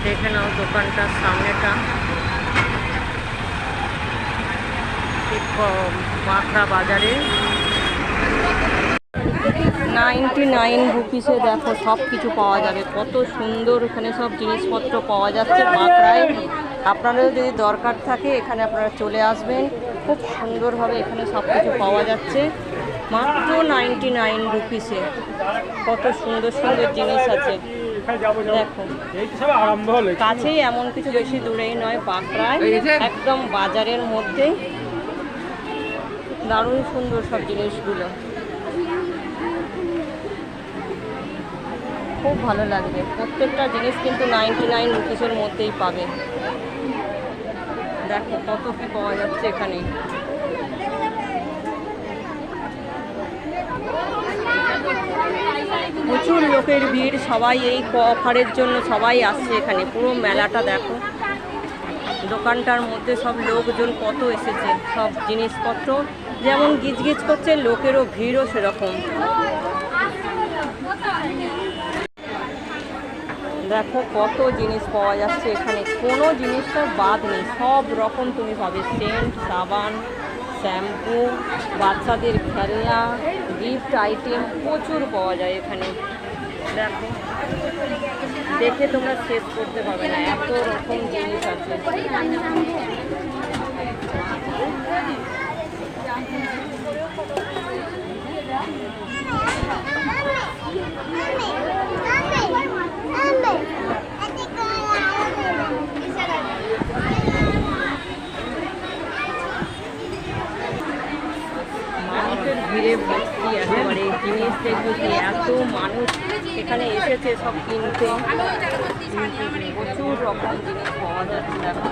দেখে নাও দোকানটার সামনেটা, বাঁকড়া বাজারে 99 রুপিসে দেখো সব কিছু পাওয়া যাবে। কত সুন্দর এখানে সব জিনিসপত্র পাওয়া যাচ্ছে বাঁকড়ায়। আপনাদেরও যদি দরকার থাকে এখানে আপনারা চলে আসবেন, খুব সুন্দরভাবে এখানে সব কিছু পাওয়া যাচ্ছে মাত্র 99 রুপিসে। কত সুন্দর সুন্দর জিনিস আছে দেখো, কাছেই, এমন কিছু বেশি দূরেই নয়, বাঁকড়ায় একদম বাজারের মধ্যেই। দারুণ সুন্দর সব জিনিসগুলো, খুব ভালো লাগবে। প্রত্যেকটা জিনিস কিন্তু 99 রুপিসের মধ্যেই পাবে। দেখো কত কি পাওয়া যাচ্ছে এখানে। প্রচুর লোকের ভিড়, সবাই এই অফারের জন্য সবাই আসছে এখানে। পুরো মেলাটা দেখো, দোকানটার মধ্যে সব লোকজন কত এসেছে, সব জিনিসপত্র যেমন গিজগিজ করছে, লোকেরও ভিড়ও সেরকম। দেখো কত জিনিস পাওয়া যাচ্ছে এখানে, কোনো জিনিসটা বাদ নেই, সব রকম তুমি পাবে। সেন্ট, সাবান, শ্যাম্পু, বাচ্চাদের খেলনা, গিফট আইটেম প্রচুর পাওয়া যায় এখানে। দেখো দেখে তোমরা শেষ করতে পারবে না, এত রকম জিনিস আছে। মানুষের ভিড়ে ভর্তি একেবারে, জিনিস দেখবো কি এত মানুষ এখানে এসেছে সব কিনতে। প্রচুর রকম জিনিস পাওয়া যাচ্ছে দেখো।